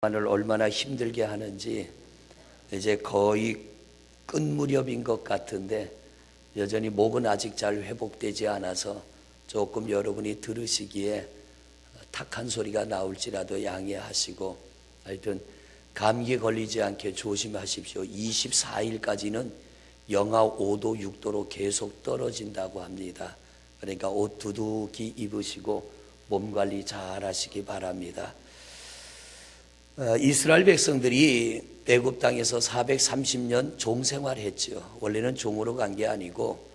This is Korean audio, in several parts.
을 얼마나 힘들게 하는지 이제 거의 끝 무렵인 것 같은데 여전히 목은 아직 잘 회복되지 않아서 조금 여러분이 들으시기에 탁한 소리가 나올지라도 양해하시고, 하여튼 감기 걸리지 않게 조심하십시오. 24일까지는 영하 5도 6도로 계속 떨어진다고 합니다. 그러니까 옷 두둑이 입으시고 몸 관리 잘 하시기 바랍니다. 이스라엘 백성들이 애굽 땅에서 430년 종생활했죠. 원래는 종으로 간 게 아니고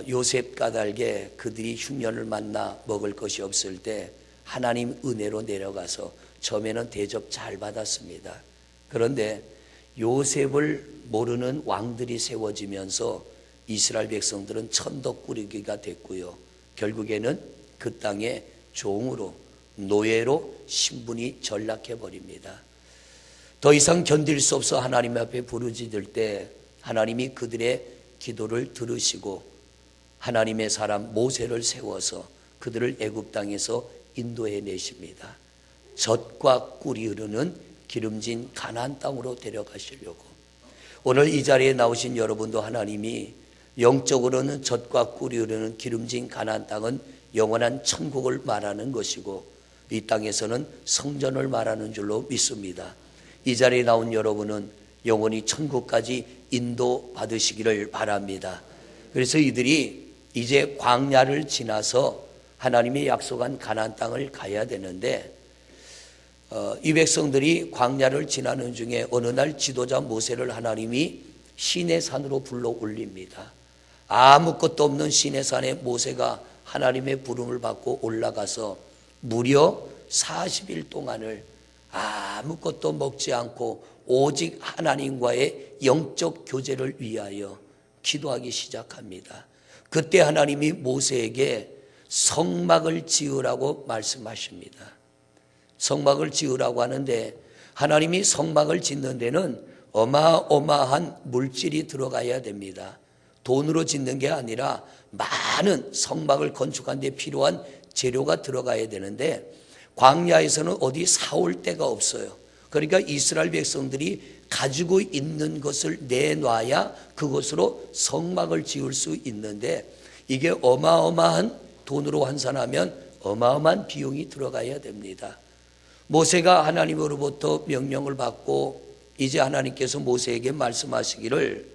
요셉 까닭에 그들이 흉년을 만나 먹을 것이 없을 때 하나님 은혜로 내려가서 처음에는 대접 잘 받았습니다. 그런데 요셉을 모르는 왕들이 세워지면서 이스라엘 백성들은 천덕꾸러기가 됐고요. 결국에는 그 땅에 종으로, 노예로 신분이 전락해버립니다. 더 이상 견딜 수 없어 하나님 앞에 부르짖을 때 하나님이 그들의 기도를 들으시고 하나님의 사람 모세를 세워서 그들을 애굽 땅에서 인도해 내십니다. 젖과 꿀이 흐르는 기름진 가나안 땅으로 데려가시려고. 오늘 이 자리에 나오신 여러분도 하나님이 영적으로는 젖과 꿀이 흐르는 기름진 가나안 땅은 영원한 천국을 말하는 것이고 이 땅에서는 성전을 말하는 줄로 믿습니다. 이 자리에 나온 여러분은 영원히 천국까지 인도받으시기를 바랍니다. 그래서 이들이 이제 광야를 지나서 하나님이 약속한 가나안 땅을 가야 되는데 이 백성들이 광야를 지나는 중에 어느 날 지도자 모세를 하나님이 시내산으로 불러 올립니다. 아무것도 없는 시내산에 모세가 하나님의 부름을 받고 올라가서 무려 40일 동안을 아무것도 먹지 않고 오직 하나님과의 영적 교제를 위하여 기도하기 시작합니다. 그때 하나님이 모세에게 성막을 지으라고 말씀하십니다. 성막을 지으라고 하는데 하나님이 성막을 짓는 데는 어마어마한 물질이 들어가야 됩니다. 돈으로 짓는 게 아니라 많은 성막을 건축하는 데 필요한 재료가 들어가야 되는데 광야에서는 어디 사올 데가 없어요. 그러니까 이스라엘 백성들이 가지고 있는 것을 내놔야 그것으로 성막을 지을 수 있는데 이게 어마어마한 돈으로 환산하면 어마어마한 비용이 들어가야 됩니다. 모세가 하나님으로부터 명령을 받고 이제 하나님께서 모세에게 말씀하시기를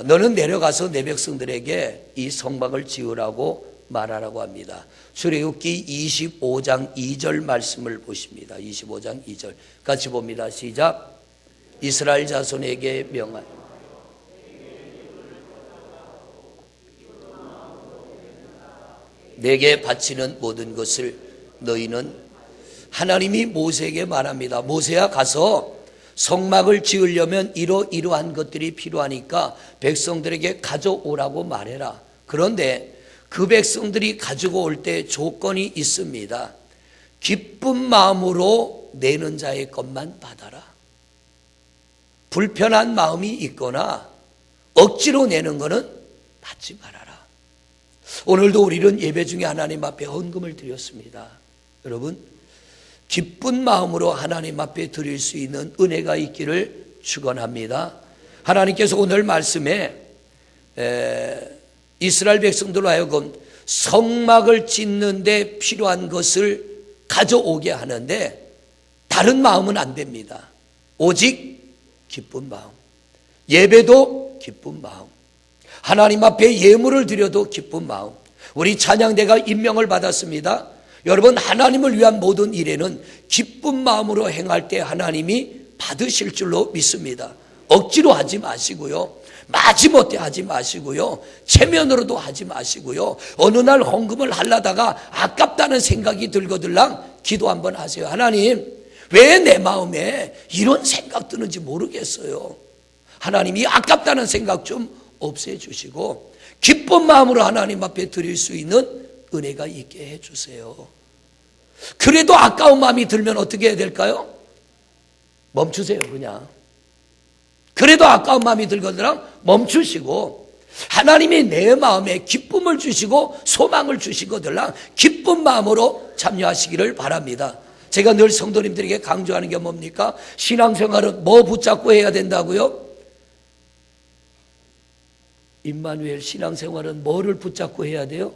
너는 내려가서 내 백성들에게 이 성막을 지으라고 말하라고 합니다. 출애굽기 25장 2절 말씀을 보십니다. 25장 2절 같이 봅니다. 시작. 이스라엘 자손에게 명하라. 내게 바치는 모든 것을 너희는, 하나님이 모세에게 말합니다. 모세야 가서 성막을 지으려면 이러한 것들이 필요하니까 백성들에게 가져오라고 말해라. 그런데 그 백성들이 가지고 올 때 조건이 있습니다. 기쁜 마음으로 내는 자의 것만 받아라. 불편한 마음이 있거나 억지로 내는 것은 받지 말아라. 오늘도 우리는 예배 중에 하나님 앞에 헌금을 드렸습니다. 여러분, 기쁜 마음으로 하나님 앞에 드릴 수 있는 은혜가 있기를 축원합니다. 하나님께서 오늘 말씀에 이스라엘 백성들로 하여금 성막을 짓는 데 필요한 것을 가져오게 하는데 다른 마음은 안 됩니다. 오직 기쁜 마음. 예배도 기쁜 마음. 하나님 앞에 예물을 드려도 기쁜 마음. 우리 찬양대가 임명을 받았습니다. 여러분, 하나님을 위한 모든 일에는 기쁜 마음으로 행할 때 하나님이 받으실 줄로 믿습니다. 억지로 하지 마시고요. 마지못해 하지 마시고요. 체면으로도 하지 마시고요. 어느 날 헌금을 하려다가 아깝다는 생각이 들거들랑 기도 한번 하세요. 하나님, 왜 내 마음에 이런 생각 드는지 모르겠어요. 하나님이 아깝다는 생각 좀 없애주시고 기쁜 마음으로 하나님 앞에 드릴 수 있는 은혜가 있게 해주세요. 그래도 아까운 마음이 들면 어떻게 해야 될까요? 멈추세요. 그냥. 그래도 아까운 마음이 들거든 멈추시고 하나님이 내 마음에 기쁨을 주시고 소망을 주시거든 기쁜 마음으로 참여하시기를 바랍니다. 제가 늘 성도님들에게 강조하는 게 뭡니까? 신앙생활은 뭐 붙잡고 해야 된다고요? 임마누엘, 신앙생활은 뭐를 붙잡고 해야 돼요?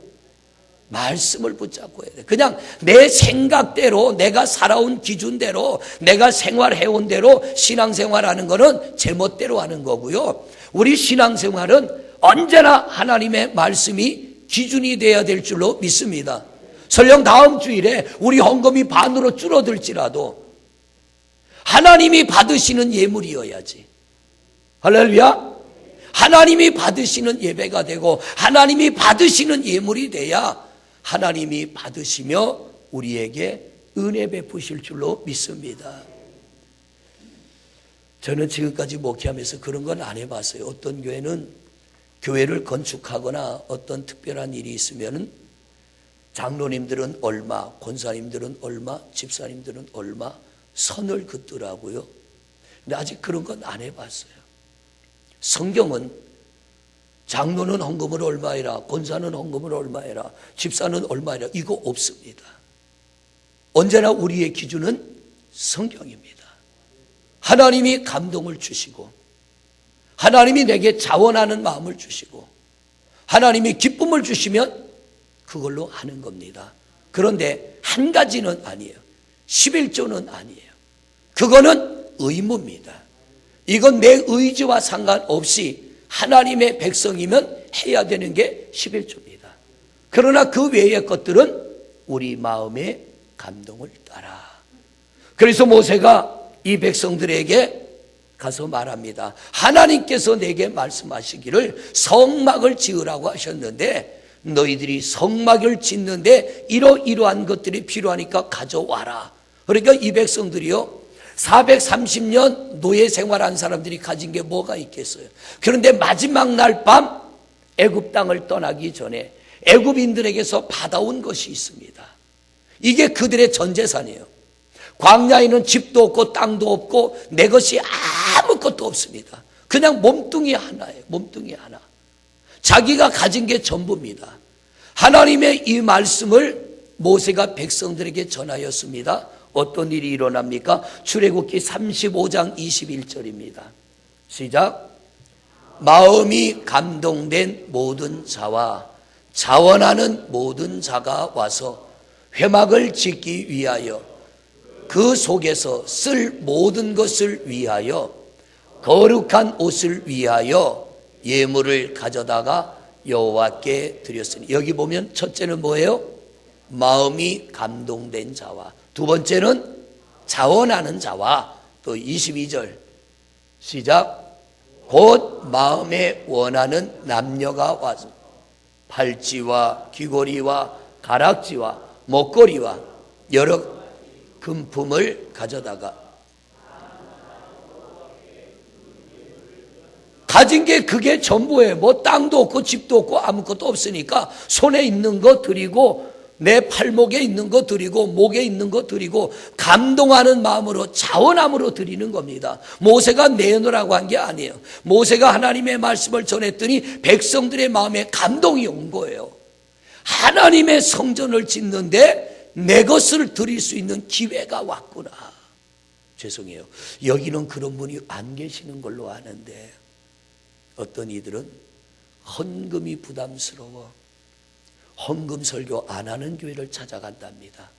말씀을 붙잡고 해야 돼. 그냥 내 생각대로, 내가 살아온 기준대로, 내가 생활해온 대로 신앙생활하는 거는 제멋대로 하는 거고요. 우리 신앙생활은 언제나 하나님의 말씀이 기준이 돼야 될 줄로 믿습니다. 설령 다음 주일에 우리 헌금이 반으로 줄어들지라도 하나님이 받으시는 예물이어야지. 할렐루야. 하나님이 받으시는 예배가 되고 하나님이 받으시는 예물이 돼야 하나님이 받으시며 우리에게 은혜 베푸실 줄로 믿습니다. 저는 지금까지 목회하면서 그런 건 안 해봤어요. 어떤 교회는 교회를 건축하거나 어떤 특별한 일이 있으면 장로님들은 얼마, 권사님들은 얼마, 집사님들은 얼마 선을 긋더라고요. 근데 아직 그런 건 안 해봤어요. 성경은 장로는 헌금을 얼마 해라, 권사는 헌금을 얼마 해라, 집사는 얼마 해라, 이거 없습니다. 언제나 우리의 기준은 성경입니다. 하나님이 감동을 주시고 하나님이 내게 자원하는 마음을 주시고 하나님이 기쁨을 주시면 그걸로 하는 겁니다. 그런데 한 가지는 아니에요. 11조는 아니에요. 그거는 의무입니다. 이건 내 의지와 상관없이 하나님의 백성이면 해야 되는 게 11조입니다. 그러나 그 외의 것들은 우리 마음의 감동을 따라. 그래서 모세가 이 백성들에게 가서 말합니다. 하나님께서 내게 말씀하시기를 성막을 지으라고 하셨는데 너희들이 성막을 짓는데 이러이러한 것들이 필요하니까 가져와라. 그러니까 이 백성들이요 430년 노예 생활한 사람들이 가진 게 뭐가 있겠어요. 그런데 마지막 날 밤 애굽 땅을 떠나기 전에 애굽인들에게서 받아온 것이 있습니다. 이게 그들의 전 재산이에요. 광야에는 집도 없고 땅도 없고 내 것이 아무것도 없습니다. 그냥 몸뚱이 하나예요. 몸뚱이 하나. 자기가 가진 게 전부입니다. 하나님의 이 말씀을 모세가 백성들에게 전하였습니다. 어떤 일이 일어납니까? 출애굽기 35장 21절입니다. 시작. 마음이 감동된 모든 자와 자원하는 모든 자가 와서 회막을 짓기 위하여 그 속에서 쓸 모든 것을 위하여 거룩한 옷을 위하여 예물을 가져다가 여호와께 드렸으니, 여기 보면 첫째는 뭐예요? 마음이 감동된 자와, 두 번째는 자원하는 자와, 또 22절 시작. 곧 마음에 원하는 남녀가 와서 팔찌와 귀고리와 가락지와 목걸이와 여러 금품을 가져다가, 가진 게 그게 전부예요. 뭐 땅도 없고 집도 없고 아무것도 없으니까 손에 있는 거 드리고 내 팔목에 있는 거 드리고 목에 있는 거 드리고 감동하는 마음으로 자원함으로 드리는 겁니다. 모세가 내놓으라고 한 게 아니에요. 모세가 하나님의 말씀을 전했더니 백성들의 마음에 감동이 온 거예요. 하나님의 성전을 짓는데 내 것을 드릴 수 있는 기회가 왔구나. 죄송해요. 여기는 그런 분이 안 계시는 걸로 아는데 어떤 이들은 헌금이 부담스러워 헌금 설교 안 하는 교회를 찾아간답니다.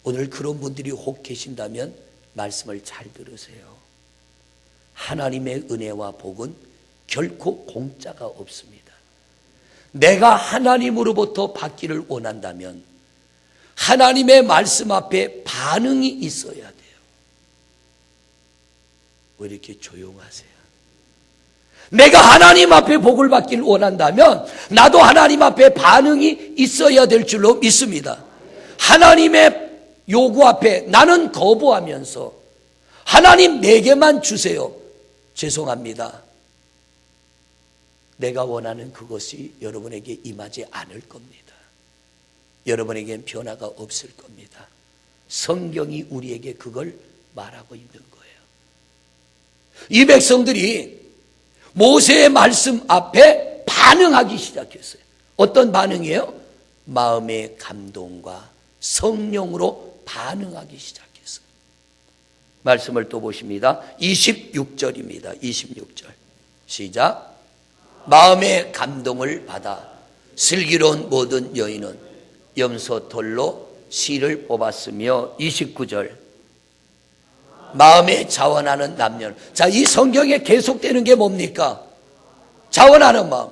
오늘 그런 분들이 혹 계신다면 말씀을 잘 들으세요. 하나님의 은혜와 복은 결코 공짜가 없습니다. 내가 하나님으로부터 받기를 원한다면 하나님의 말씀 앞에 반응이 있어야 돼요. 왜 이렇게 조용하세요? 내가 하나님 앞에 복을 받기를 원한다면 나도 하나님 앞에 반응이 있어야 될 줄로 믿습니다. 하나님의 요구 앞에 나는 거부하면서 하나님 내게만 주세요. 죄송합니다. 내가 원하는 그것이 여러분에게 임하지 않을 겁니다. 여러분에겐 변화가 없을 겁니다. 성경이 우리에게 그걸 말하고 있는 거예요. 이 백성들이 모세의 말씀 앞에 반응하기 시작했어요. 어떤 반응이에요? 마음의 감동과 성령으로 반응하기 시작했어요. 말씀을 또 보십니다. 26절입니다. 26절 시작. 마음의 감동을 받아 슬기로운 모든 여인은 염소털로 실을 뽑았으며 29절 마음에 자원하는 남녀는, 자, 이 성경에 계속되는 게 뭡니까? 자원하는 마음.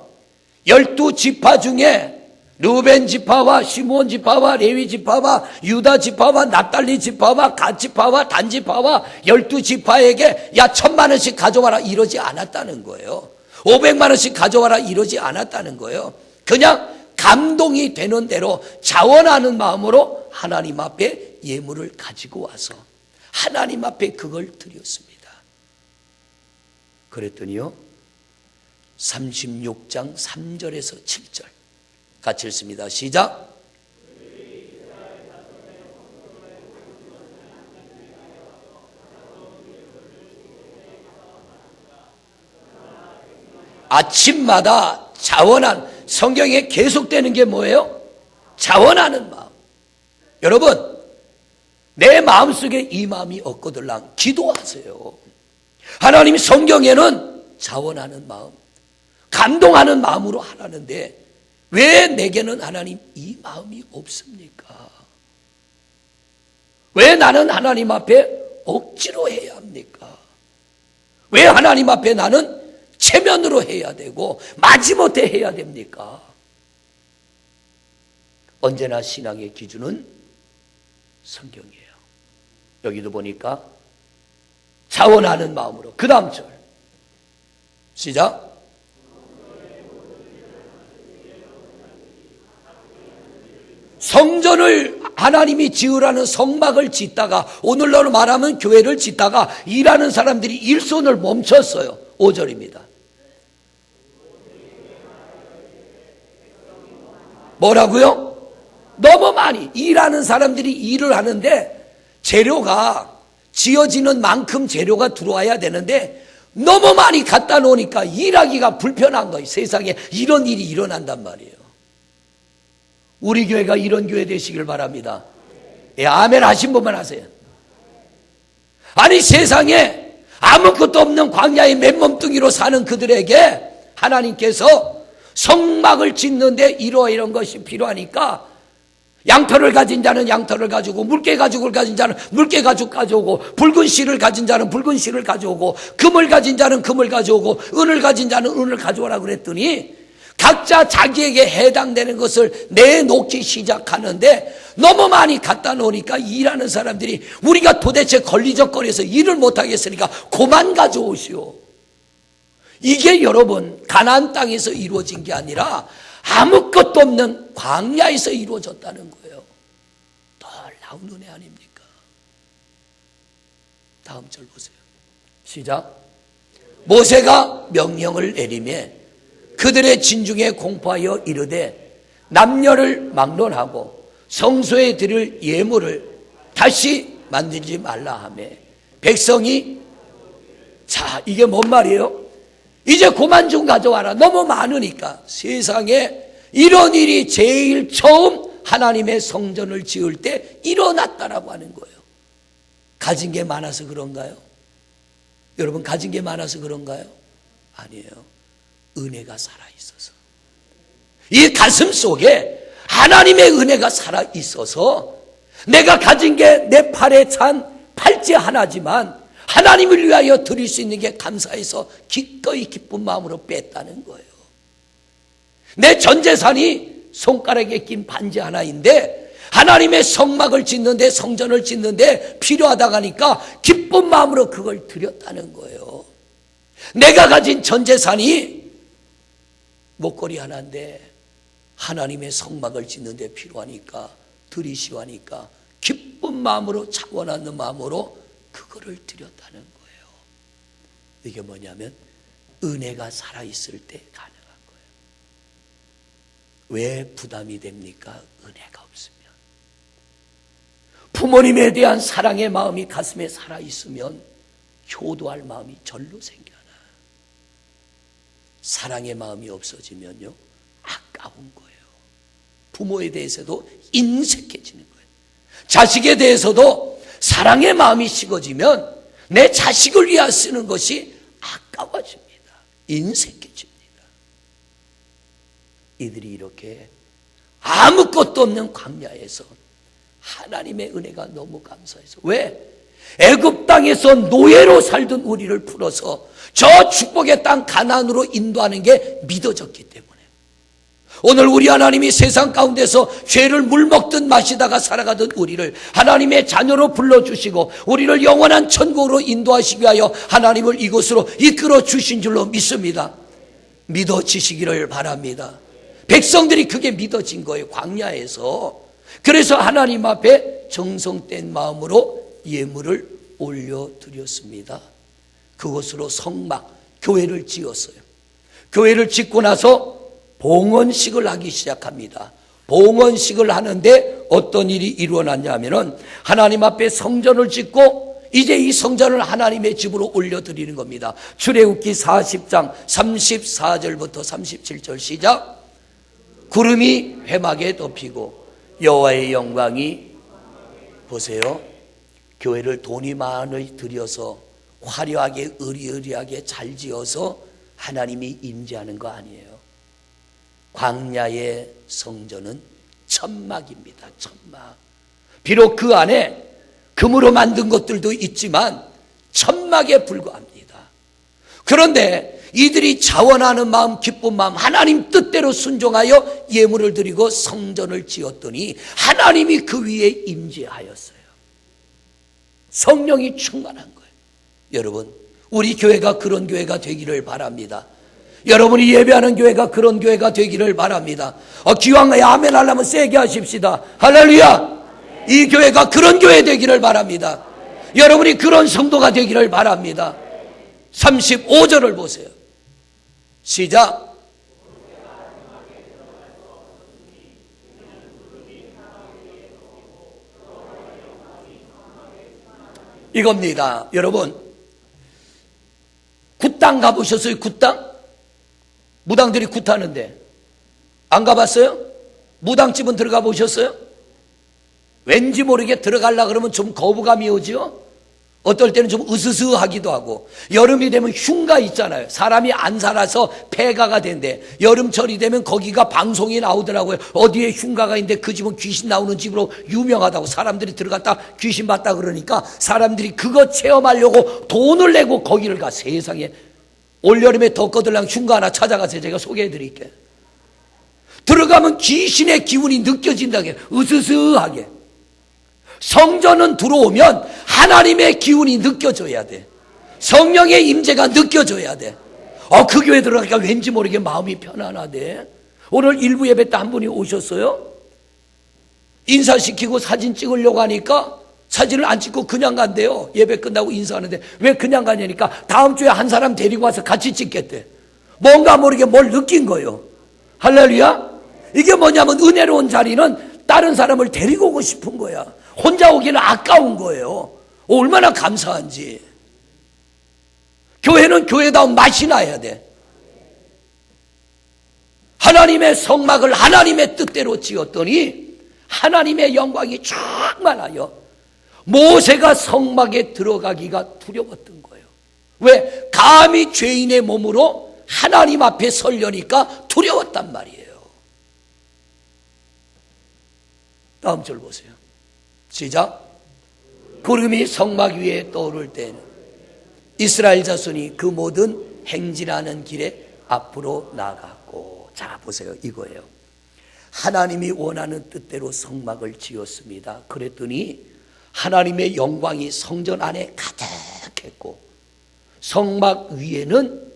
12지파 중에 르우벤 지파와 시므온 지파와 레위 지파와 유다 지파와 납달리 지파와 갓 지파와 단 지파와 12지파에게 야 1,000만 원씩 가져와라 이러지 않았다는 거예요. 500만 원씩 가져와라 이러지 않았다는 거예요. 그냥 감동이 되는 대로 자원하는 마음으로 하나님 앞에 예물을 가지고 와서 하나님 앞에 그걸 드렸습니다. 그랬더니요 36장 3절에서 7절 같이 읽습니다. 시작. 아침마다 자원한, 성경에 계속되는 게 뭐예요? 자원하는 마음. 여러분 내 마음속에 이 마음이 없거들랑 기도하세요. 하나님 성경에는 자원하는 마음, 감동하는 마음으로 하라는데 왜 내게는 하나님 이 마음이 없습니까? 왜 나는 하나님 앞에 억지로 해야 합니까? 왜 하나님 앞에 나는 체면으로 해야 되고 마지못해 해야 됩니까? 언제나 신앙의 기준은 성경이에요. 여기도 보니까 자원하는 마음으로. 그 다음 절 시작. 성전을 하나님이 지으라는 성막을 짓다가, 오늘날로 말하면 교회를 짓다가 일하는 사람들이 일손을 멈췄어요. 5절입니다. 뭐라고요? 너무 많이 일하는 사람들이 일을 하는데 재료가 지어지는 만큼 재료가 들어와야 되는데 너무 많이 갖다 놓으니까 일하기가 불편한 거예요. 세상에 이런 일이 일어난단 말이에요. 우리 교회가 이런 교회 되시길 바랍니다. 예, 아멘 하신 분만 하세요. 아니 세상에 아무것도 없는 광야의 맨몸뚱이로 사는 그들에게 하나님께서 성막을 짓는데 이런 것이 필요하니까 양털을 가진 자는 양털을 가지고, 물개 가죽을 가진 자는 물개 가죽 가져오고, 붉은 실을 가진 자는 붉은 실을 가져오고, 금을 가진 자는 금을 가져오고, 은을 가진 자는 은을 가져오라 그랬더니 각자 자기에게 해당되는 것을 내놓기 시작하는데 너무 많이 갖다 놓으니까 일하는 사람들이 우리가 도대체 걸리적거려서 일을 못하겠으니까 그만 가져오시오. 이게 여러분 가나안 땅에서 이루어진 게 아니라 아무것도 없는 광야에서 이루어졌다는 거예요. 놀라운 은혜 아닙니까? 다음 절 보세요. 시작. 모세가 명령을 내리매 그들의 진중에 공포하여 이르되 남녀를 막론하고 성소에 드릴 예물을 다시 만들지 말라 하매 백성이, 자 이게 뭔 말이에요? 이제 그만 좀 가져와라. 너무 많으니까. 세상에 이런 일이 제일 처음 하나님의 성전을 지을 때 일어났다라고 하는 거예요. 가진 게 많아서 그런가요? 여러분 가진 게 많아서 그런가요? 아니에요. 은혜가 살아있어서, 이 가슴 속에 하나님의 은혜가 살아있어서 내가 가진 게 내 팔에 찬 팔찌 하나지만 하나님을 위하여 드릴 수 있는 게 감사해서 기꺼이 기쁜 마음으로 뺐다는 거예요. 내 전 재산이 손가락에 낀 반지 하나인데 하나님의 성막을 짓는데, 성전을 짓는데 필요하다고 하니까 기쁜 마음으로 그걸 드렸다는 거예요. 내가 가진 전 재산이 목걸이 하나인데 하나님의 성막을 짓는데 필요하니까 드리시오 하니까 기쁜 마음으로, 차원하는 마음으로 그거를 드렸다는 거예요. 이게 뭐냐면 은혜가 살아있을 때 가능한 거예요. 왜 부담이 됩니까? 은혜가 없으면. 부모님에 대한 사랑의 마음이 가슴에 살아있으면 효도할 마음이 절로 생겨나. 사랑의 마음이 없어지면요 아까운 거예요. 부모에 대해서도 인색해지는 거예요. 자식에 대해서도 사랑의 마음이 식어지면 내 자식을 위하여 쓰는 것이 아까워집니다. 인색해집니다. 이들이 이렇게 아무것도 없는 광야에서 하나님의 은혜가 너무 감사해서, 왜? 애굽 땅에서 노예로 살던 우리를 풀어서 저 축복의 땅 가나안으로 인도하는 게 믿어졌기 때문에 오늘 우리 하나님이 세상 가운데서 죄를 물먹듯 마시다가 살아가던 우리를 하나님의 자녀로 불러주시고 우리를 영원한 천국으로 인도하시기 위하여 하나님을 이곳으로 이끌어 주신 줄로 믿습니다. 믿어지시기를 바랍니다. 백성들이 그게 믿어진 거예요, 광야에서. 그래서 하나님 앞에 정성된 마음으로 예물을 올려드렸습니다. 그것으로 성막, 교회를 지었어요. 교회를 짓고 나서 봉헌식을 하기 시작합니다. 봉헌식을 하는데 어떤 일이 일어났냐면은 하나님 앞에 성전을 짓고 이제 이 성전을 하나님의 집으로 올려드리는 겁니다. 출애굽기 40장 34절부터 37절 시작. 구름이 회막에 덮이고 여호와의 영광이, 보세요, 교회를 돈이 많이 들여서 화려하게 의리의리하게 잘 지어서 하나님이 임재하는 거 아니에요. 광야의 성전은 천막입니다. 천막. 비록 그 안에 금으로 만든 것들도 있지만 천막에 불과합니다. 그런데 이들이 자원하는 마음, 기쁜 마음, 하나님 뜻대로 순종하여 예물을 드리고 성전을 지었더니 하나님이 그 위에 임재하였어요. 성령이 충만한 거예요. 여러분, 우리 교회가 그런 교회가 되기를 바랍니다. 여러분이 예배하는 교회가 그런 교회가 되기를 바랍니다. 기왕에 아멘 하려면 세게 하십시다. 할렐루야. 이 교회가 그런 교회 되기를 바랍니다. 여러분이 그런 성도가 되기를 바랍니다. 35절을 보세요. 시작. 이겁니다. 여러분, 굿땅 가보셨어요? 굿땅? 무당들이 굿하는데 안 가봤어요? 무당집은 들어가 보셨어요? 왠지 모르게 들어가려고 그러면 좀 거부감이 오죠? 어떨 때는 좀 으스스하기도 하고, 여름이 되면 흉가 있잖아요. 사람이 안 살아서 폐가가 된대. 여름철이 되면 거기가 방송이 나오더라고요. 어디에 흉가가 있는데 그 집은 귀신 나오는 집으로 유명하다고. 사람들이 들어갔다 귀신 봤다 그러니까 사람들이 그거 체험하려고 돈을 내고 거기를 가. 세상에, 올여름에 덥거들랑 흉가 하나 찾아가서 제가 소개해 드릴게요. 들어가면 귀신의 기운이 느껴진다게, 으스스하게. 성전은 들어오면 하나님의 기운이 느껴져야 돼. 성령의 임재가 느껴져야 돼. 그 교회 들어가니까 왠지 모르게 마음이 편안하대. 오늘 일부 예배 때 한 분이 오셨어요. 인사시키고 사진 찍으려고 하니까 사진을 안 찍고 그냥 간대요. 예배 끝나고 인사하는데 왜 그냥 가냐니까 다음 주에 한 사람 데리고 와서 같이 찍겠대. 뭔가 모르게 뭘 느낀 거예요. 할렐루야. 이게 뭐냐면 은혜로운 자리는 다른 사람을 데리고 오고 싶은 거야. 혼자 오기는 아까운 거예요. 얼마나 감사한지. 교회는 교회다운 맛이 나야 돼. 하나님의 성막을 하나님의 뜻대로 지었더니 하나님의 영광이 충만하여 모세가 성막에 들어가기가 두려웠던 거예요. 왜? 감히 죄인의 몸으로 하나님 앞에 서려니까 두려웠단 말이에요. 다음 절 보세요. 시작. 구름이 성막 위에 떠오를 때는 이스라엘 자손이 그 모든 행진하는 길에 앞으로 나갔고. 자, 보세요. 이거예요. 하나님이 원하는 뜻대로 성막을 지었습니다. 그랬더니 하나님의 영광이 성전 안에 가득했고, 성막 위에는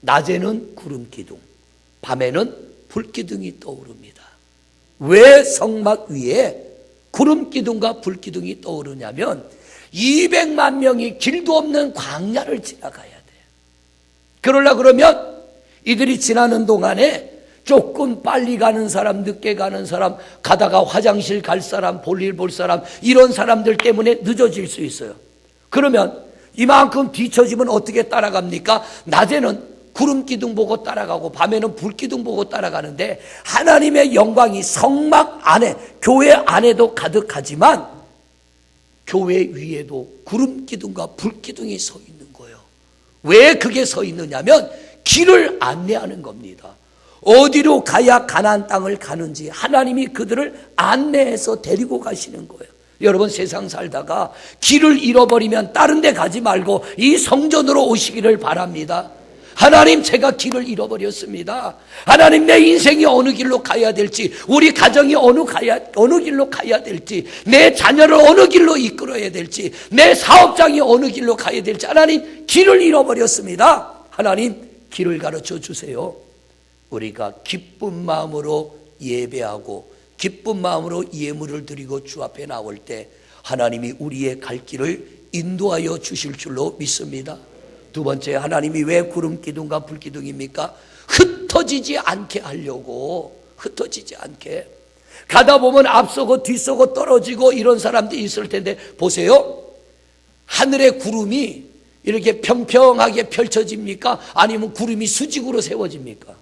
낮에는 구름 기둥, 밤에는 불 기둥이 떠오릅니다. 왜 성막 위에 구름 기둥과 불 기둥이 떠오르냐면 200만 명이 길도 없는 광야를 지나가야 돼. 그러려 그러면 이들이 지나는 동안에 조금 빨리 가는 사람, 늦게 가는 사람, 가다가 화장실 갈 사람, 볼일 볼 사람, 이런 사람들 때문에 늦어질 수 있어요. 그러면 이만큼 뒤처지면 어떻게 따라갑니까? 낮에는 구름 기둥 보고 따라가고 밤에는 불 기둥 보고 따라가는데, 하나님의 영광이 성막 안에, 교회 안에도 가득하지만 교회 위에도 구름 기둥과 불 기둥이 서 있는 거예요. 왜 그게 서 있느냐면 길을 안내하는 겁니다. 어디로 가야 가나안 땅을 가는지 하나님이 그들을 안내해서 데리고 가시는 거예요. 여러분, 세상 살다가 길을 잃어버리면 다른 데 가지 말고 이 성전으로 오시기를 바랍니다. 하나님, 제가 길을 잃어버렸습니다. 하나님, 내 인생이 어느 길로 가야 될지, 우리 가정이 어느 길로 가야 될지, 내 자녀를 어느 길로 이끌어야 될지, 내 사업장이 어느 길로 가야 될지, 하나님, 길을 잃어버렸습니다. 하나님, 길을 가르쳐 주세요. 우리가 기쁜 마음으로 예배하고 기쁜 마음으로 예물을 드리고 주 앞에 나올 때 하나님이 우리의 갈 길을 인도하여 주실 줄로 믿습니다. 두 번째, 하나님이 왜 구름 기둥과 불 기둥입니까? 흩어지지 않게 하려고. 흩어지지 않게. 가다 보면 앞서고 뒤서고 떨어지고 이런 사람들이 있을 텐데 보세요. 하늘의 구름이 이렇게 평평하게 펼쳐집니까? 아니면 구름이 수직으로 세워집니까?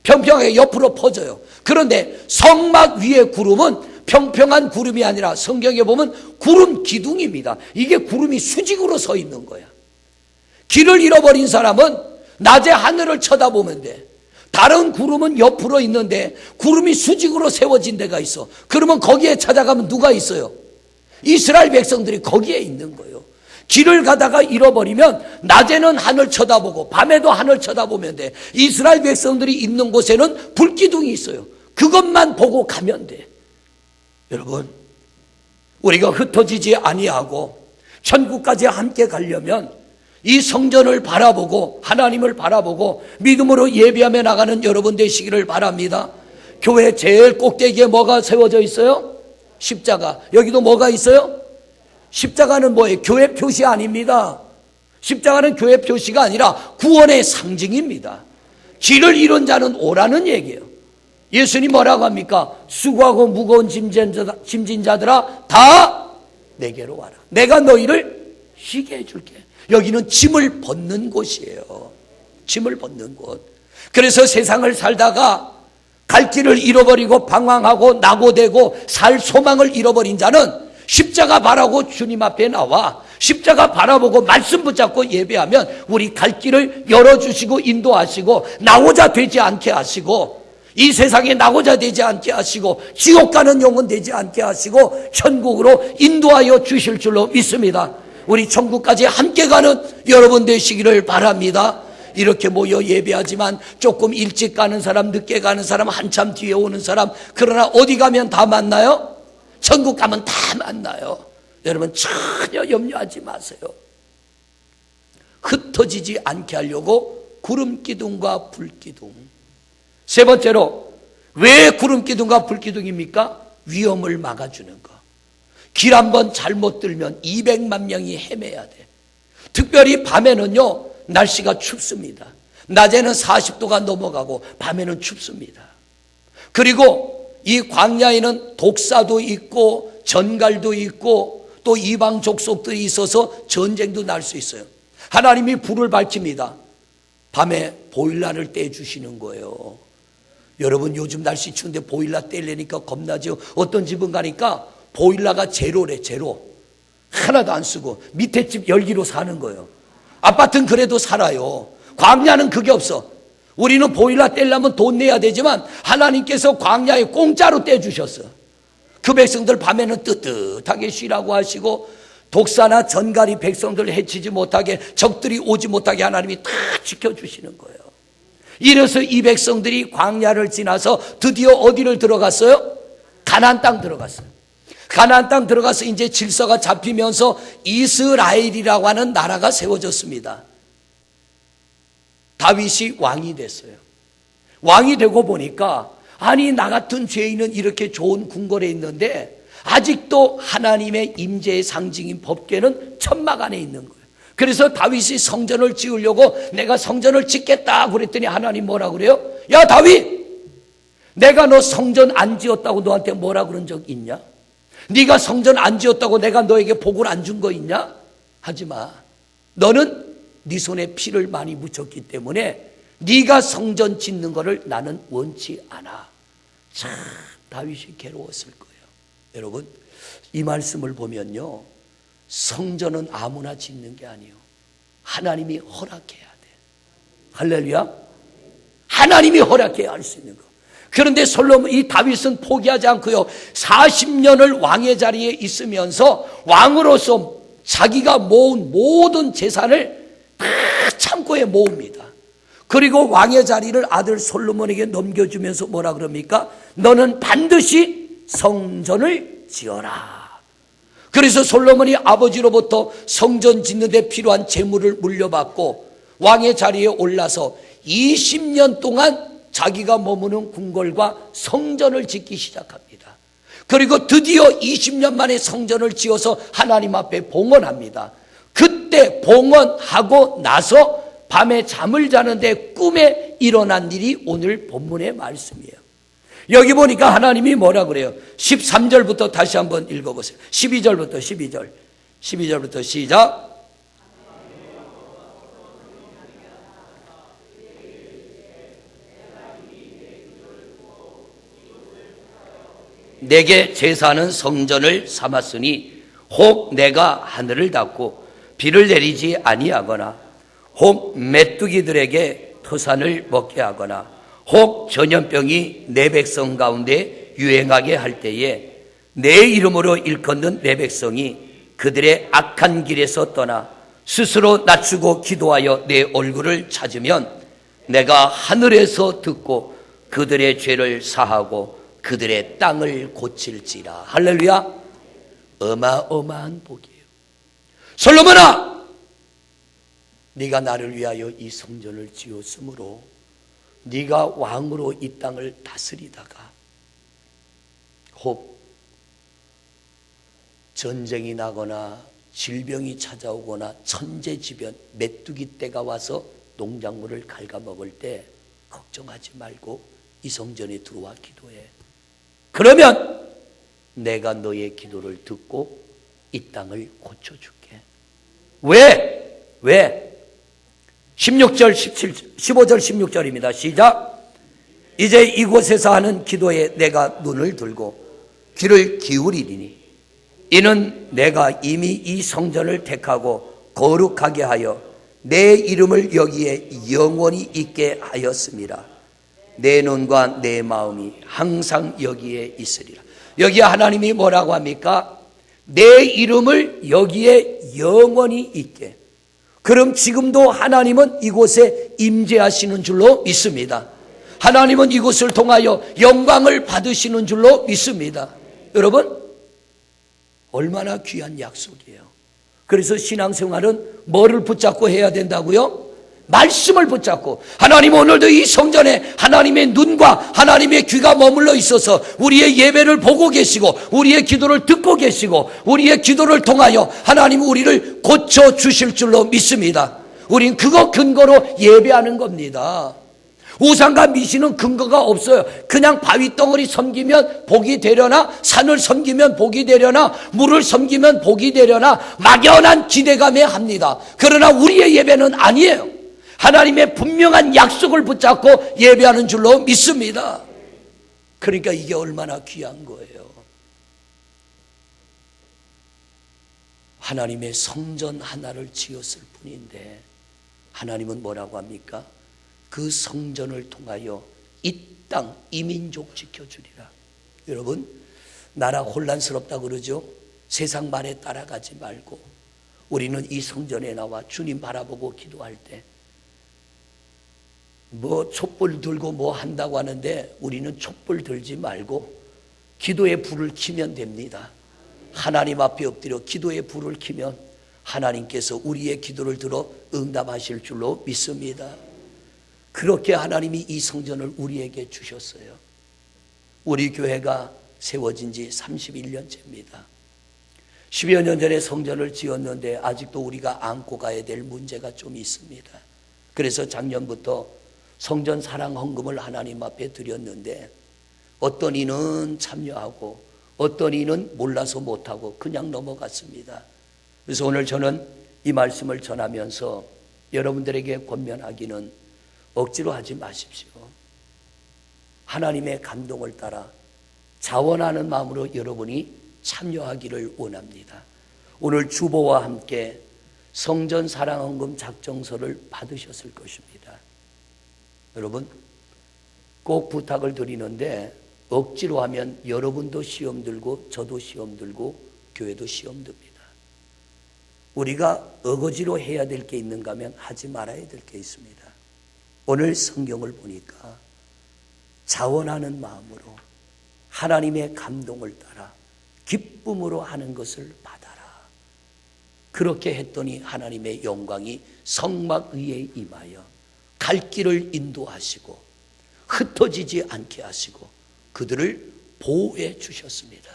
평평하게 옆으로 퍼져요. 그런데 성막 위의 구름은 평평한 구름이 아니라 성경에 보면 구름 기둥입니다. 이게 구름이 수직으로 서 있는 거야. 길을 잃어버린 사람은 낮에 하늘을 쳐다보면 돼. 다른 구름은 옆으로 있는데 구름이 수직으로 세워진 데가 있어. 그러면 거기에 찾아가면 누가 있어요? 이스라엘 백성들이 거기에 있는 거예요. 길을 가다가 잃어버리면 낮에는 하늘 쳐다보고 밤에도 하늘 쳐다보면 돼. 이스라엘 백성들이 있는 곳에는 불기둥이 있어요. 그것만 보고 가면 돼. 여러분, 우리가 흩어지지 아니하고 천국까지 함께 가려면 이 성전을 바라보고 하나님을 바라보고 믿음으로 예배하며 나가는 여러분 되시기를 바랍니다. 교회 제일 꼭대기에 뭐가 세워져 있어요? 십자가. 여기도 뭐가 있어요? 십자가는 뭐예요? 교회 표시 아닙니다. 십자가는 교회 표시가 아니라 구원의 상징입니다. 길을 잃은 자는 오라는 얘기예요. 예수님 뭐라고 합니까? 수고하고 무거운 짐진 자들아 다 내게로 와라. 내가 너희를 쉬게 해줄게. 여기는 짐을 벗는 곳이에요. 짐을 벗는 곳. 그래서 세상을 살다가 갈 길을 잃어버리고 방황하고 낙오되고 살 소망을 잃어버린 자는 십자가 바라고 주님 앞에 나와 십자가 바라보고 말씀 붙잡고 예배하면 우리 갈 길을 열어주시고 인도하시고 나고자 되지 않게 하시고 이 세상에 나고자 되지 않게 하시고 지옥 가는 영혼 되지 않게 하시고 천국으로 인도하여 주실 줄로 믿습니다. 우리 천국까지 함께 가는 여러분 되시기를 바랍니다. 이렇게 모여 예배하지만 조금 일찍 가는 사람, 늦게 가는 사람, 한참 뒤에 오는 사람, 그러나 어디 가면 다 만나요? 천국 가면 다 만나요. 여러분 전혀 염려하지 마세요. 흩어지지 않게 하려고 구름 기둥과 불 기둥. 세 번째로 왜 구름 기둥과 불 기둥입니까? 위험을 막아주는 거. 길 한번 잘못 들면 200만 명이 헤매야 돼. 특별히 밤에는요 날씨가 춥습니다. 낮에는 40도가 넘어가고 밤에는 춥습니다. 그리고 이 광야에는 독사도 있고 전갈도 있고 또 이방 족속들이 있어서 전쟁도 날 수 있어요. 하나님이 불을 밝힙니다. 밤에 보일러를 떼주시는 거예요. 여러분 요즘 날씨 추운데 보일러 떼려니까 겁나죠. 어떤 집은 가니까 보일러가 제로래. 제로. 하나도 안 쓰고 밑에 집 열기로 사는 거예요. 아파트는 그래도 살아요. 광야는 그게 없어. 우리는 보일러 떼려면 돈 내야 되지만 하나님께서 광야에 공짜로 떼주셨어. 그 백성들 밤에는 뜨뜻하게 쉬라고 하시고 독사나 전갈이 백성들을 해치지 못하게 적들이 오지 못하게 하나님이 다 지켜주시는 거예요. 이래서 이 백성들이 광야를 지나서 드디어 어디를 들어갔어요? 가나안 땅 들어갔어요. 가나안 땅 들어가서 이제 질서가 잡히면서 이스라엘이라고 하는 나라가 세워졌습니다. 다윗이 왕이 됐어요. 왕이 되고 보니까 아니 나 같은 죄인은 이렇게 좋은 궁궐에 있는데 아직도 하나님의 임재의 상징인 법궤는 천막 안에 있는 거예요. 그래서 다윗이 성전을 지으려고 내가 성전을 짓겠다 그랬더니 하나님 뭐라 그래요? 야 다윗, 내가 너 성전 안 지었다고 너한테 뭐라 그런 적 있냐? 네가 성전 안 지었다고 내가 너에게 복을 안 준 거 있냐? 하지마. 너는 네 손에 피를 많이 묻혔기 때문에 네가 성전 짓는 거를 나는 원치 않아. 참 다윗이 괴로웠을 거예요. 여러분 이 말씀을 보면요, 성전은 아무나 짓는 게 아니에요. 하나님이 허락해야 돼. 할렐루야. 하나님이 허락해야 할 수 있는 거. 그런데 이 다윗은 포기하지 않고요, 40년을 왕의 자리에 있으면서 왕으로서 자기가 모은 모든 재산을 다 창고에 모읍니다. 그리고 왕의 자리를 아들 솔로몬에게 넘겨주면서 뭐라 그럽니까? 너는 반드시 성전을 지어라. 그래서 솔로몬이 아버지로부터 성전 짓는 데 필요한 재물을 물려받고 왕의 자리에 올라서 20년 동안 자기가 머무는 궁궐과 성전을 짓기 시작합니다. 그리고 드디어 20년 만에 성전을 지어서 하나님 앞에 봉헌합니다. 그때 봉헌하고 나서 밤에 잠을 자는데 꿈에 일어난 일이 오늘 본문의 말씀이에요. 여기 보니까 하나님이 뭐라 그래요? 13절부터 다시 한번 읽어보세요. 12절부터 시작. 내게 제사는 성전을 삼았으니 혹 내가 하늘을 닫고 비를 내리지 아니하거나 혹 메뚜기들에게 토산을 먹게 하거나 혹 전염병이 내 백성 가운데 유행하게 할 때에 내 이름으로 일컫는 내 백성이 그들의 악한 길에서 떠나 스스로 낮추고 기도하여 내 얼굴을 찾으면 내가 하늘에서 듣고 그들의 죄를 사하고 그들의 땅을 고칠지라. 할렐루야. 어마어마한 복이에요. 솔로몬아, 네가 나를 위하여 이 성전을 지었으므로 네가 왕으로 이 땅을 다스리다가 혹 전쟁이 나거나 질병이 찾아오거나 천재지변 메뚜기 떼가 와서 농작물을 갉아먹을 때 걱정하지 말고 이 성전에 들어와 기도해. 그러면 내가 너의 기도를 듣고 이 땅을 고쳐줄게. 왜? 16절, 15절, 16절입니다. 시작. 이제 이곳에서 하는 기도에 내가 눈을 들고 귀를 기울이리니 이는 내가 이미 이 성전을 택하고 거룩하게 하여 내 이름을 여기에 영원히 있게 하였습니다. 내 눈과 내 마음이 항상 여기에 있으리라. 여기에 하나님이 뭐라고 합니까? 내 이름을 여기에 영원히 있게. 그럼 지금도 하나님은 이곳에 임재하시는 줄로 믿습니다. 하나님은 이곳을 통하여 영광을 받으시는 줄로 믿습니다. 여러분, 얼마나 귀한 약속이에요. 그래서 신앙생활은 뭐를 붙잡고 해야 된다고요? 말씀을 붙잡고. 하나님 오늘도 이 성전에 하나님의 눈과 하나님의 귀가 머물러 있어서 우리의 예배를 보고 계시고 우리의 기도를 듣고 계시고 우리의 기도를 통하여 하나님 우리를 고쳐주실 줄로 믿습니다. 우린 그거 근거로 예배하는 겁니다. 우상과 미신은 근거가 없어요. 그냥 바위 덩어리 섬기면 복이 되려나, 산을 섬기면 복이 되려나, 물을 섬기면 복이 되려나 막연한 기대감에 합니다. 그러나 우리의 예배는 아니에요. 하나님의 분명한 약속을 붙잡고 예배하는 줄로 믿습니다. 그러니까 이게 얼마나 귀한 거예요. 하나님의 성전 하나를 지었을 뿐인데 하나님은 뭐라고 합니까? 그 성전을 통하여 이 땅, 이 민족 지켜주리라. 여러분, 나라 혼란스럽다 그러죠? 세상 말에 따라가지 말고 우리는 이 성전에 나와 주님 바라보고 기도할 때 뭐 촛불 들고 뭐 한다고 하는데 우리는 촛불 들지 말고 기도의 불을 켜면 됩니다. 하나님 앞에 엎드려 기도의 불을 켜면 하나님께서 우리의 기도를 들어 응답하실 줄로 믿습니다. 그렇게 하나님이 이 성전을 우리에게 주셨어요. 우리 교회가 세워진 지 31년째입니다. 10여 년 전에 성전을 지었는데 아직도 우리가 안고 가야 될 문제가 좀 있습니다. 그래서 작년부터 성전 사랑 헌금을 하나님 앞에 드렸는데 어떤 이는 참여하고 어떤 이는 몰라서 못하고 그냥 넘어갔습니다. 그래서 오늘 저는 이 말씀을 전하면서 여러분들에게 권면하기는 억지로 하지 마십시오. 하나님의 감동을 따라 자원하는 마음으로 여러분이 참여하기를 원합니다. 오늘 주보와 함께 성전 사랑헌금 작정서를 받으셨을 것입니다. 여러분, 꼭 부탁을 드리는데 억지로 하면 여러분도 시험 들고 저도 시험 들고 교회도 시험 듭니다. 우리가 어거지로 해야 될 게 있는가 하면 하지 말아야 될 게 있습니다. 오늘 성경을 보니까 자원하는 마음으로 하나님의 감동을 따라 기쁨으로 하는 것을 받아라. 그렇게 했더니 하나님의 영광이 성막 위에 임하여 갈 길을 인도하시고 흩어지지 않게 하시고 그들을 보호해 주셨습니다.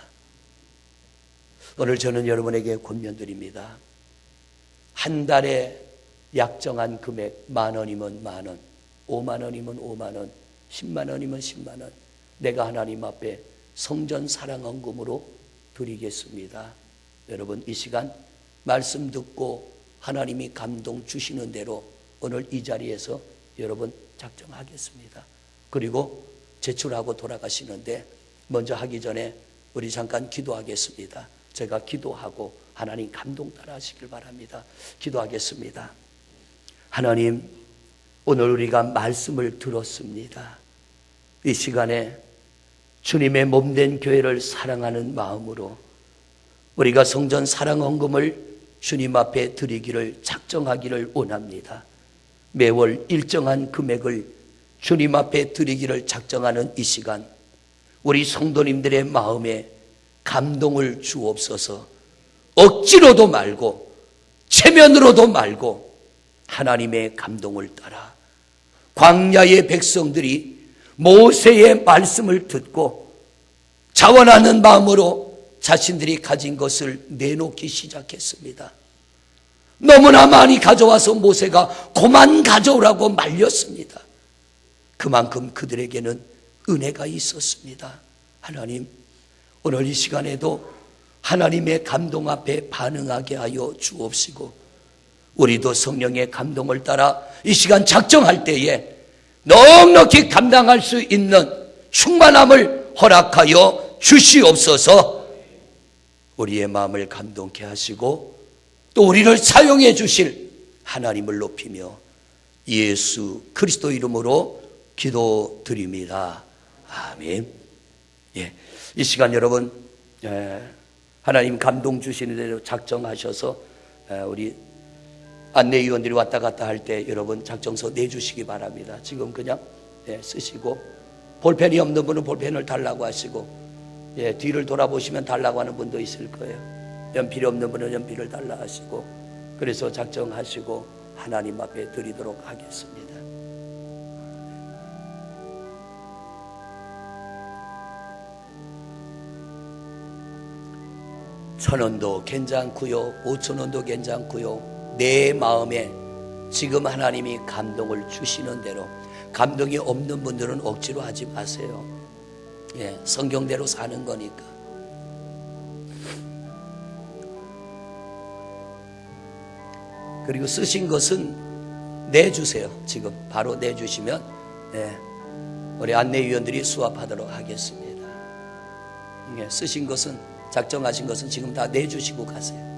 오늘 저는 여러분에게 권면드립니다. 한 달에 약정한 금액 10,000원이면 10,000원, 50,000원이면 50,000원, 100,000원이면 100,000원 내가 하나님 앞에 성전 사랑헌금으로 드리겠습니다. 여러분, 이 시간 말씀 듣고 하나님이 감동 주시는 대로 오늘 이 자리에서 여러분 작정하겠습니다. 그리고 제출하고 돌아가시는데 먼저 하기 전에 우리 잠깐 기도하겠습니다. 제가 기도하고 하나님 감동 따라 하시길 바랍니다. 기도하겠습니다. 하나님, 오늘 우리가 말씀을 들었습니다. 이 시간에 주님의 몸된 교회를 사랑하는 마음으로 우리가 성전 사랑헌금을 주님 앞에 드리기를 작정하기를 원합니다. 매월 일정한 금액을 주님 앞에 드리기를 작정하는 이 시간, 우리 성도님들의 마음에 감동을 주옵소서. 억지로도 말고 체면으로도 말고 하나님의 감동을 따라 광야의 백성들이 모세의 말씀을 듣고 자원하는 마음으로 자신들이 가진 것을 내놓기 시작했습니다. 너무나 많이 가져와서 모세가 그만 가져오라고 말렸습니다. 그만큼 그들에게는 은혜가 있었습니다. 하나님, 오늘 이 시간에도 하나님의 감동 앞에 반응하게 하여 주옵시고 우리도 성령의 감동을 따라 이 시간 작정할 때에 넉넉히 감당할 수 있는 충만함을 허락하여 주시옵소서. 우리의 마음을 감동케 하시고 또 우리를 사용해 주실 하나님을 높이며 예수 그리스도 이름으로 기도드립니다. 아멘. 이 시간 여러분 하나님 감동 주시는 대로 작정하셔서 우리 안내위원들이 왔다 갔다 할 때 여러분 작정서 내주시기 바랍니다. 지금 그냥 쓰시고 볼펜이 없는 분은 볼펜을 달라고 하시고 뒤를 돌아보시면 달라고 하는 분도 있을 거예요. 연필이 없는 분은 연필을 달라 하시고 그래서 작정하시고 하나님 앞에 드리도록 하겠습니다. 천원도 괜찮고요, 5,000원도 괜찮고요. 내 마음에 지금 하나님이 감동을 주시는 대로, 감동이 없는 분들은 억지로 하지 마세요. 성경대로 사는 거니까. 그리고 쓰신 것은 내주세요. 지금 바로 내주시면 우리 안내위원들이 수합하도록 하겠습니다. 쓰신 것은, 작정하신 것은 지금 다 내주시고 가세요.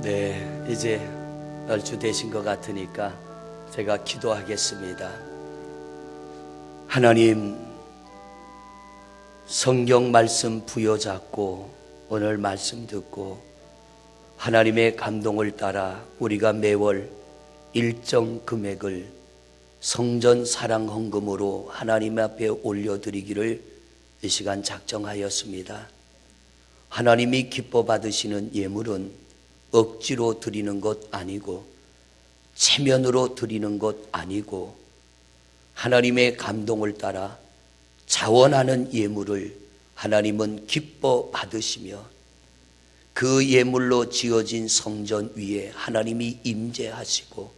네, 이제 얼추 되신 것 같으니까 제가 기도하겠습니다. 하나님, 성경 말씀 부여잡고 오늘 말씀 듣고 하나님의 감동을 따라 우리가 매월 일정 금액을 성전 사랑 헌금으로 하나님 앞에 올려드리기를 이 시간 작정하였습니다. 하나님이 기뻐 받으시는 예물은 억지로 드리는 것 아니고 체면으로 드리는 것 아니고 하나님의 감동을 따라 자원하는 예물을 하나님은 기뻐 받으시며 그 예물로 지어진 성전 위에 하나님이 임재하시고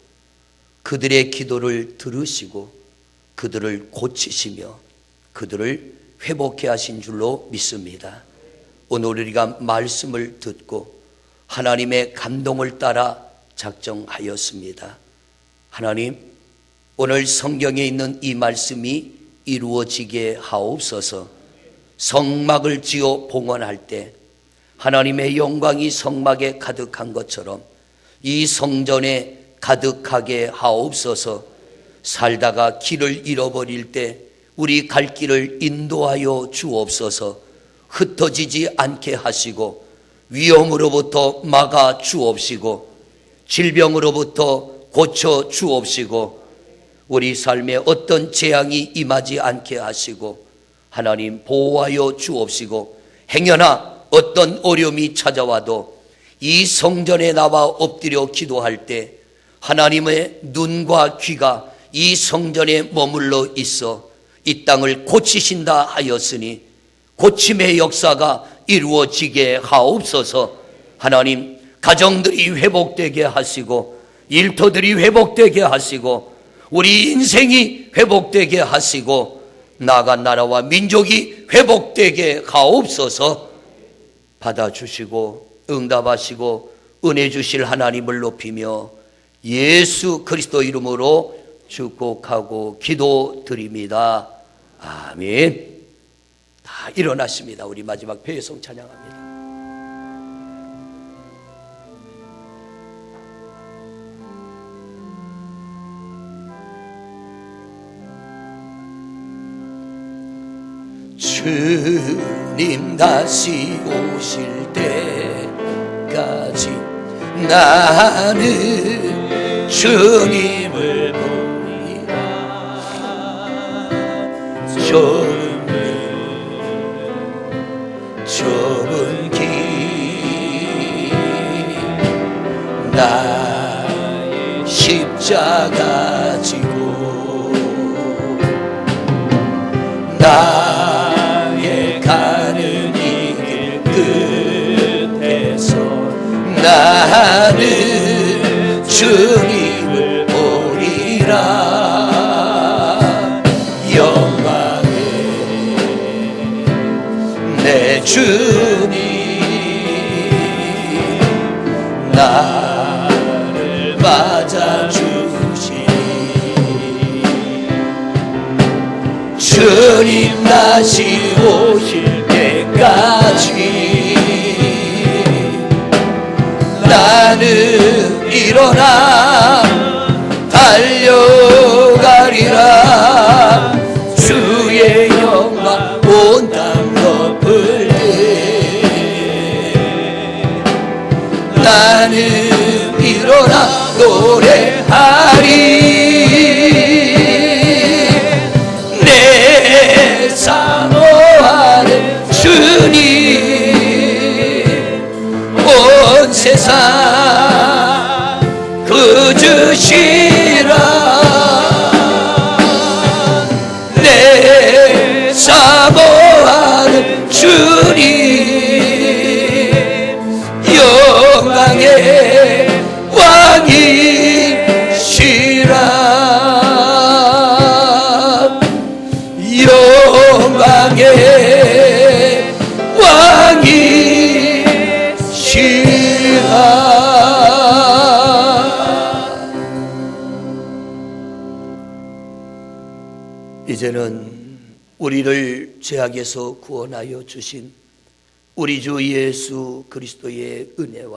그들의 기도를 들으시고 그들을 고치시며 그들을 회복해 하신 줄로 믿습니다. 오늘 우리가 말씀을 듣고 하나님의 감동을 따라 작정하였습니다. 하나님, 오늘 성경에 있는 이 말씀이 이루어지게 하옵소서. 성막을 지어 봉헌할 때 하나님의 영광이 성막에 가득한 것처럼 이 성전에 가득하게 하옵소서. 살다가 길을 잃어버릴 때 우리 갈 길을 인도하여 주옵소서. 흩어지지 않게 하시고 위험으로부터 막아 주옵시고 질병으로부터 고쳐 주옵시고 우리 삶에 어떤 재앙이 임하지 않게 하시고 하나님 보호하여 주옵시고 행여나 어떤 어려움이 찾아와도 이 성전에 나와 엎드려 기도할 때 하나님의 눈과 귀가 이 성전에 머물러 있어 이 땅을 고치신다 하였으니 고침의 역사가 이루어지게 하옵소서. 하나님, 가정들이 회복되게 하시고 일터들이 회복되게 하시고 우리 인생이 회복되게 하시고 나아간 나라와 민족이 회복되게 하옵소서. 받아주시고 응답하시고 은혜 주실 하나님을 높이며 예수 그리스도 이름으로 축복하고 기도드립니다. 아멘. 다 일어났습니다. 우리 마지막 배송 찬양합니다. 주님 다시 오실 때까지 나는 주님을 보리라. 좁은 길 나의 십자가 지고 나의 가는 이 길 끝에서 나는 주님을 보리라. 영광의 내 주님 나를 맞아주시니 주님 다시 오실 때까지 나는 일어나 달려가리라. 주의 영광 온 땅 덮을 때 나는 일어나 노래하리. 내 사모하는 주님 온 세상 그 주시라. 내 사모하는 주님 영광의 왕이시라. 영광의 왕이시라. 이제는 우리를 죄악에서 구원하여 주신 우리 주 예수 그리스도의 은혜와